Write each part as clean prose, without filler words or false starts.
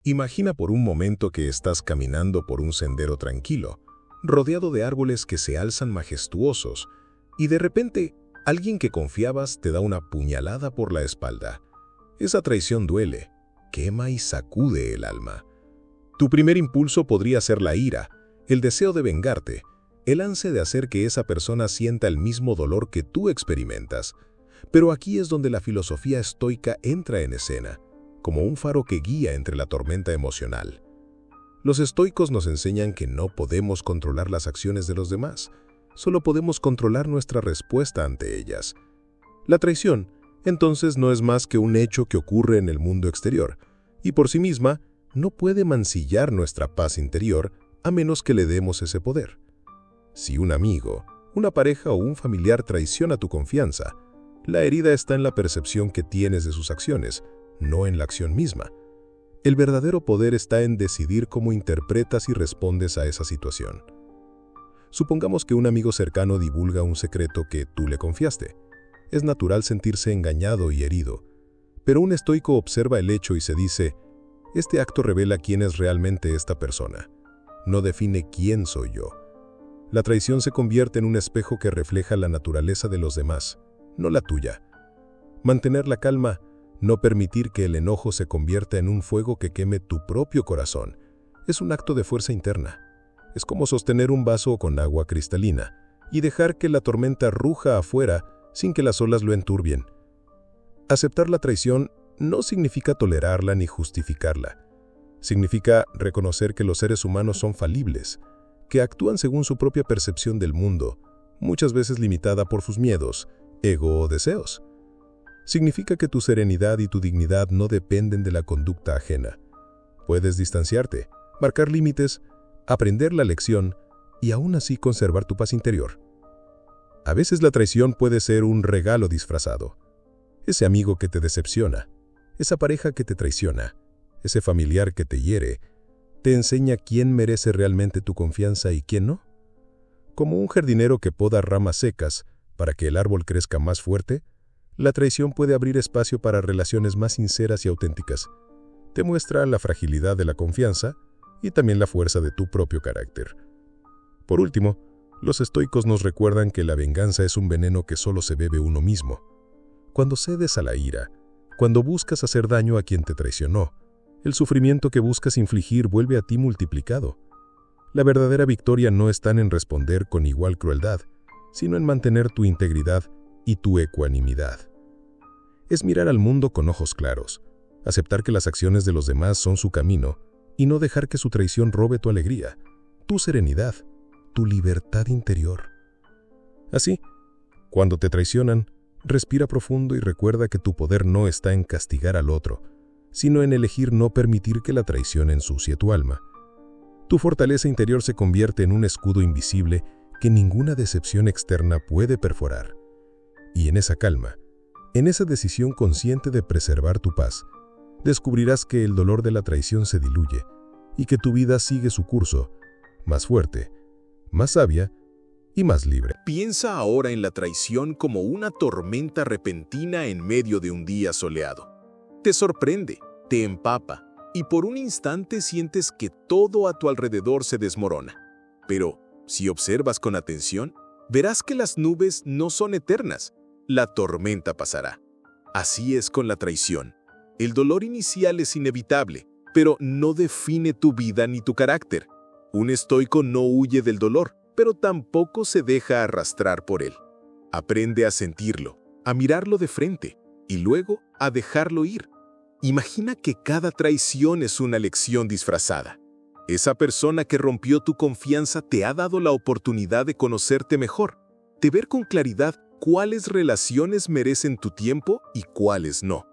Imagina por un momento que estás caminando por un sendero tranquilo, rodeado de árboles que se alzan majestuosos, y de repente alguien que confiabas te da una puñalada por la espalda. Esa traición duele, quema y sacude el alma. Tu primer impulso podría ser la ira, el deseo de vengarte, el ansia de hacer que esa persona sienta el mismo dolor que tú experimentas. Pero aquí es donde la filosofía estoica entra en escena, como un faro que guía entre la tormenta emocional. Los estoicos nos enseñan que no podemos controlar las acciones de los demás, solo podemos controlar nuestra respuesta ante ellas. La traición, entonces, no es más que un hecho que ocurre en el mundo exterior, y por sí misma no puede mancillar nuestra paz interior a menos que le demos ese poder. Si un amigo, una pareja o un familiar traiciona tu confianza, la herida está en la percepción que tienes de sus acciones, no en la acción misma. El verdadero poder está en decidir cómo interpretas y respondes a esa situación. Supongamos que un amigo cercano divulga un secreto que tú le confiaste. Es natural sentirse engañado y herido, pero un estoico observa el hecho y se dice, este acto revela quién es realmente esta persona, no define quién soy yo. La traición se convierte en un espejo que refleja la naturaleza de los demás, no la tuya. Mantener la calma, no permitir que el enojo se convierta en un fuego que queme tu propio corazón, es un acto de fuerza interna. Es como sostener un vaso con agua cristalina y dejar que la tormenta ruja afuera sin que las olas lo enturbien. Aceptar la traición no significa tolerarla ni justificarla. Significa reconocer que los seres humanos son falibles, que actúan según su propia percepción del mundo, muchas veces limitada por sus miedos, ego o deseos. Significa que tu serenidad y tu dignidad no dependen de la conducta ajena. Puedes distanciarte, marcar límites, aprender la lección y aún así conservar tu paz interior. A veces la traición puede ser un regalo disfrazado. Ese amigo que te decepciona, esa pareja que te traiciona, ese familiar que te hiere, te enseña quién merece realmente tu confianza y quién no. Como un jardinero que poda ramas secas para que el árbol crezca más fuerte, la traición puede abrir espacio para relaciones más sinceras y auténticas. Te muestra la fragilidad de la confianza y también la fuerza de tu propio carácter. Por último, los estoicos nos recuerdan que la venganza es un veneno que solo se bebe uno mismo. Cuando cedes a la ira, cuando buscas hacer daño a quien te traicionó, el sufrimiento que buscas infligir vuelve a ti multiplicado. La verdadera victoria no está en responder con igual crueldad, sino en mantener tu integridad y tu ecuanimidad. Es mirar al mundo con ojos claros, aceptar que las acciones de los demás son su camino y no dejar que su traición robe tu alegría, tu serenidad, tu libertad interior. Así, cuando te traicionan, respira profundo y recuerda que tu poder no está en castigar al otro, sino en elegir no permitir que la traición ensucie tu alma. Tu fortaleza interior se convierte en un escudo invisible que ninguna decepción externa puede perforar. Y en esa calma, en esa decisión consciente de preservar tu paz, descubrirás que el dolor de la traición se diluye y que tu vida sigue su curso, más fuerte, más sabia y más libre. Piensa ahora en la traición como una tormenta repentina en medio de un día soleado. Te sorprende, te empapa, y por un instante sientes que todo a tu alrededor se desmorona. Pero, si observas con atención, verás que las nubes no son eternas. La tormenta pasará. Así es con la traición. El dolor inicial es inevitable, pero no define tu vida ni tu carácter. Un estoico no huye del dolor, pero tampoco se deja arrastrar por él. Aprende a sentirlo, a mirarlo de frente y luego a dejarlo ir. Imagina que cada traición es una lección disfrazada. Esa persona que rompió tu confianza te ha dado la oportunidad de conocerte mejor, de ver con claridad cuáles relaciones merecen tu tiempo y cuáles no.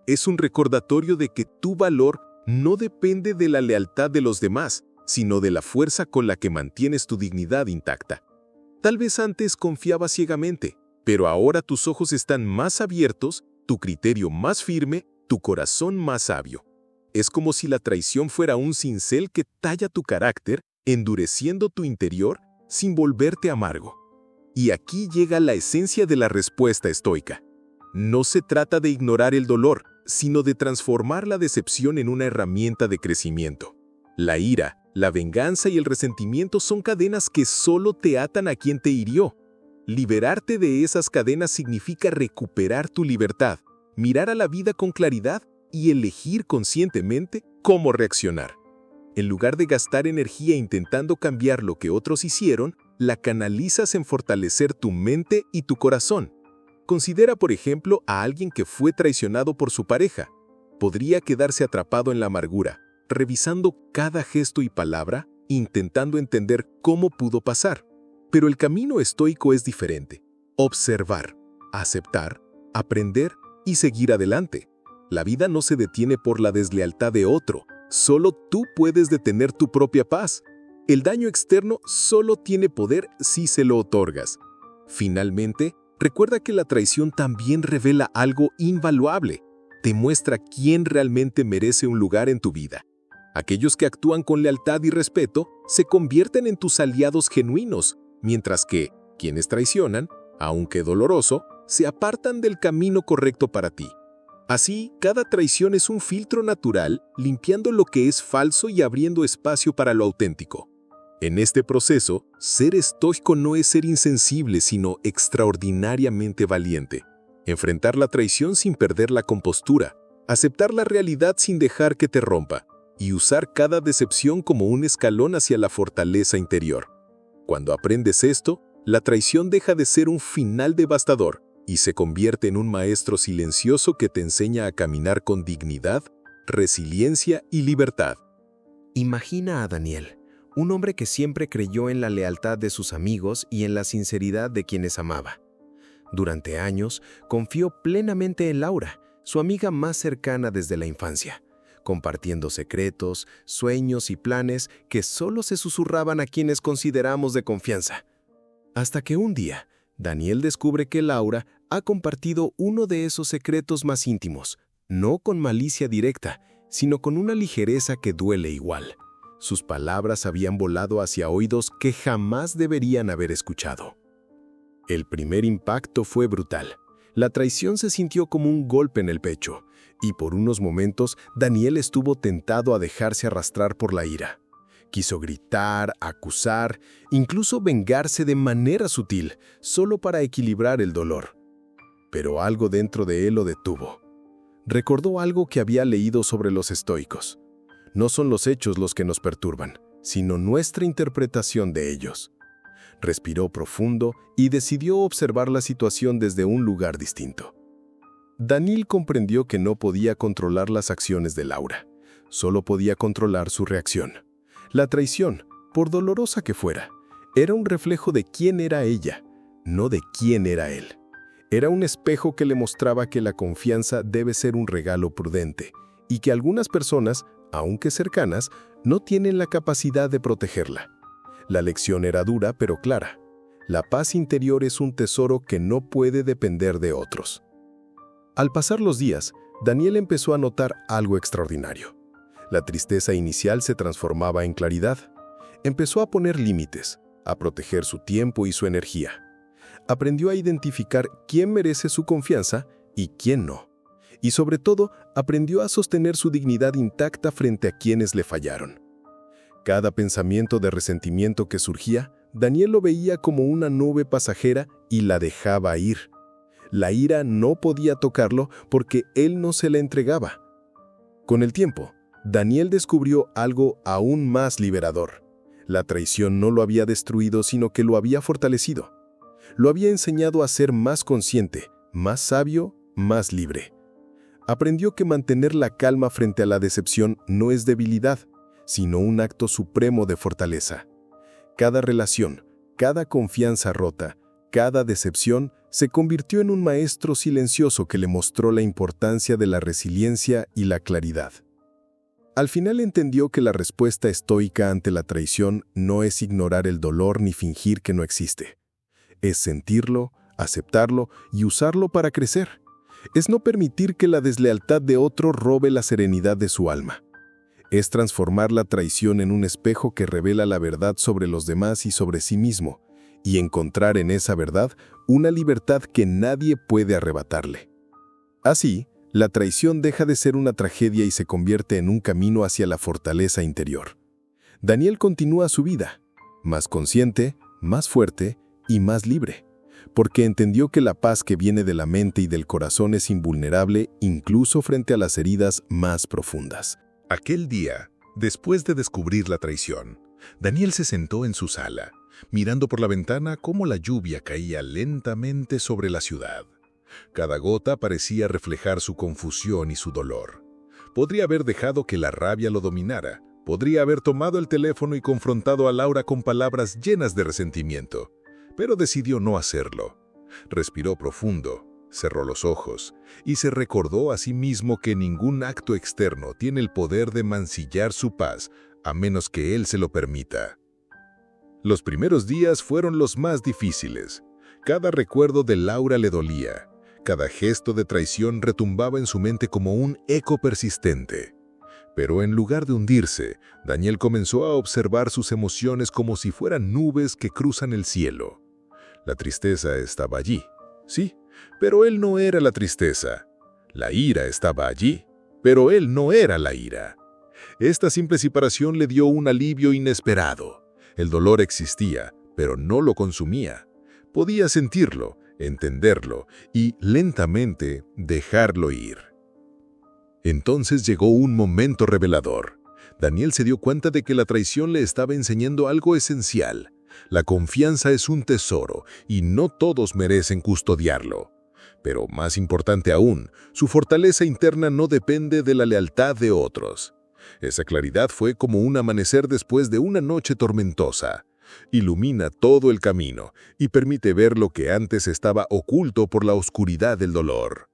Es un recordatorio de que tu valor no depende de la lealtad de los demás, sino de la fuerza con la que mantienes tu dignidad intacta. Tal vez antes confiabas ciegamente, pero ahora tus ojos están más abiertos, tu criterio más firme, tu corazón más sabio. Es como si la traición fuera un cincel que talla tu carácter, endureciendo tu interior sin volverte amargo. Y aquí llega la esencia de la respuesta estoica. No se trata de ignorar el dolor, sino de transformar la decepción en una herramienta de crecimiento. La ira, la venganza y el resentimiento son cadenas que solo te atan a quien te hirió. Liberarte de esas cadenas significa recuperar tu libertad, mirar a la vida con claridad y elegir conscientemente cómo reaccionar. En lugar de gastar energía intentando cambiar lo que otros hicieron, la canalizas en fortalecer tu mente y tu corazón. Considera, por ejemplo, a alguien que fue traicionado por su pareja. Podría quedarse atrapado en la amargura, revisando cada gesto y palabra, intentando entender cómo pudo pasar. Pero el camino estoico es diferente. Observar, aceptar, aprender y seguir adelante. La vida no se detiene por la deslealtad de otro. Solo tú puedes detener tu propia paz. El daño externo solo tiene poder si se lo otorgas. Finalmente, recuerda que la traición también revela algo invaluable. Te muestra quién realmente merece un lugar en tu vida. Aquellos que actúan con lealtad y respeto se convierten en tus aliados genuinos, mientras que quienes traicionan, aunque doloroso, se apartan del camino correcto para ti. Así, cada traición es un filtro natural, limpiando lo que es falso y abriendo espacio para lo auténtico. En este proceso, ser estoico no es ser insensible, sino extraordinariamente valiente. Enfrentar la traición sin perder la compostura, aceptar la realidad sin dejar que te rompa, y usar cada decepción como un escalón hacia la fortaleza interior. Cuando aprendes esto, la traición deja de ser un final devastador y se convierte en un maestro silencioso que te enseña a caminar con dignidad, resiliencia y libertad. Imagina a Daniel, un hombre que siempre creyó en la lealtad de sus amigos y en la sinceridad de quienes amaba. Durante años, confió plenamente en Laura, su amiga más cercana desde la infancia, compartiendo secretos, sueños y planes que solo se susurraban a quienes consideramos de confianza. Hasta que un día, Daniel descubre que Laura ha compartido uno de esos secretos más íntimos, no con malicia directa, sino con una ligereza que duele igual. Sus palabras habían volado hacia oídos que jamás deberían haber escuchado. El primer impacto fue brutal. La traición se sintió como un golpe en el pecho, y por unos momentos Daniel estuvo tentado a dejarse arrastrar por la ira. Quiso gritar, acusar, incluso vengarse de manera sutil, solo para equilibrar el dolor. Pero algo dentro de él lo detuvo. Recordó algo que había leído sobre los estoicos. No son los hechos los que nos perturban, sino nuestra interpretación de ellos. Respiró profundo y decidió observar la situación desde un lugar distinto. Daniel comprendió que no podía controlar las acciones de Laura, solo podía controlar su reacción. La traición, por dolorosa que fuera, era un reflejo de quién era ella, no de quién era él. Era un espejo que le mostraba que la confianza debe ser un regalo prudente y que algunas personas, aunque cercanas, no tienen la capacidad de protegerla. La lección era dura pero clara. La paz interior es un tesoro que no puede depender de otros. Al pasar los días, Daniel empezó a notar algo extraordinario. La tristeza inicial se transformaba en claridad. Empezó a poner límites, a proteger su tiempo y su energía. Aprendió a identificar quién merece su confianza y quién no. Y sobre todo, aprendió a sostener su dignidad intacta frente a quienes le fallaron. Cada pensamiento de resentimiento que surgía, Daniel lo veía como una nube pasajera y la dejaba ir. La ira no podía tocarlo porque él no se la entregaba. Con el tiempo, Daniel descubrió algo aún más liberador. La traición no lo había destruido, sino que lo había fortalecido. Lo había enseñado a ser más consciente, más sabio, más libre. Aprendió que mantener la calma frente a la decepción no es debilidad, sino un acto supremo de fortaleza. Cada relación, cada confianza rota, cada decepción se convirtió en un maestro silencioso que le mostró la importancia de la resiliencia y la claridad. Al final entendió que la respuesta estoica ante la traición no es ignorar el dolor ni fingir que no existe. Es sentirlo, aceptarlo y usarlo para crecer. Es no permitir que la deslealtad de otro robe la serenidad de su alma. Es transformar la traición en un espejo que revela la verdad sobre los demás y sobre sí mismo, y encontrar en esa verdad una libertad que nadie puede arrebatarle. Así, La traición deja de ser una tragedia y se convierte en un camino hacia la fortaleza interior. Daniel continúa su vida, más consciente, más fuerte y más libre, porque entendió que la paz que viene de la mente y del corazón es invulnerable incluso frente a las heridas más profundas. Aquel día, después de descubrir la traición, Daniel se sentó en su sala, mirando por la ventana cómo la lluvia caía lentamente sobre la ciudad. Cada gota parecía reflejar su confusión y su dolor. Podría haber dejado que la rabia lo dominara, podría haber tomado el teléfono y confrontado a Laura con palabras llenas de resentimiento, pero decidió no hacerlo. Respiró profundo, cerró los ojos y se recordó a sí mismo que ningún acto externo tiene el poder de mancillar su paz a menos que él se lo permita. Los primeros días fueron los más difíciles. Cada recuerdo de Laura le dolía. Cada gesto de traición retumbaba en su mente como un eco persistente. Pero en lugar de hundirse, Daniel comenzó a observar sus emociones como si fueran nubes que cruzan el cielo. La tristeza estaba allí, sí, pero él no era la tristeza. La ira estaba allí, pero él no era la ira. Esta simple separación le dio un alivio inesperado. El dolor existía, pero no lo consumía. Podía sentirlo, entenderlo y, lentamente, dejarlo ir. Entonces llegó un momento revelador. Daniel se dio cuenta de que la traición le estaba enseñando algo esencial. La confianza es un tesoro y no todos merecen custodiarlo. Pero más importante aún, su fortaleza interna no depende de la lealtad de otros. Esa claridad fue como un amanecer después de una noche tormentosa. Ilumina todo el camino y permite ver lo que antes estaba oculto por la oscuridad del dolor.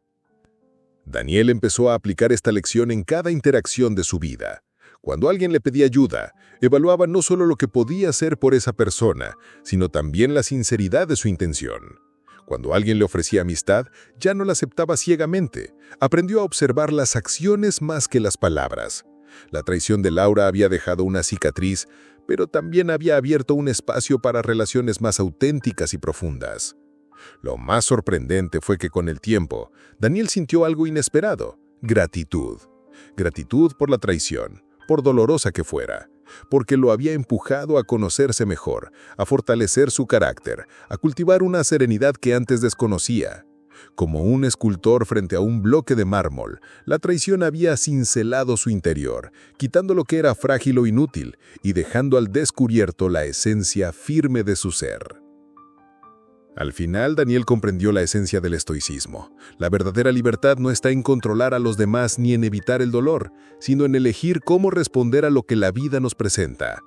Daniel empezó a aplicar esta lección en cada interacción de su vida. Cuando alguien le pedía ayuda, evaluaba no solo lo que podía hacer por esa persona, sino también la sinceridad de su intención. Cuando alguien le ofrecía amistad, ya no la aceptaba ciegamente. Aprendió a observar las acciones más que las palabras. La traición de Laura había dejado una cicatriz, pero también había abierto un espacio para relaciones más auténticas y profundas. Lo más sorprendente fue que con el tiempo, Daniel sintió algo inesperado: gratitud. Gratitud por la traición, por dolorosa que fuera, porque lo había empujado a conocerse mejor, a fortalecer su carácter, a cultivar una serenidad que antes desconocía. Como un escultor frente a un bloque de mármol, la traición había cincelado su interior, quitando lo que era frágil o inútil y dejando al descubierto la esencia firme de su ser. Al final, Daniel comprendió la esencia del estoicismo. La verdadera libertad no está en controlar a los demás ni en evitar el dolor, sino en elegir cómo responder a lo que la vida nos presenta.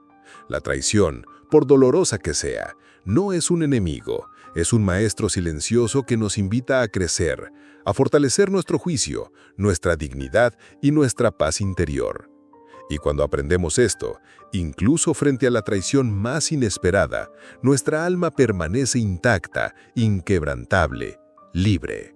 La traición, por dolorosa que sea, no es un enemigo, es un maestro silencioso que nos invita a crecer, a fortalecer nuestro juicio, nuestra dignidad y nuestra paz interior. Y cuando aprendemos esto, incluso frente a la traición más inesperada, nuestra alma permanece intacta, inquebrantable, libre.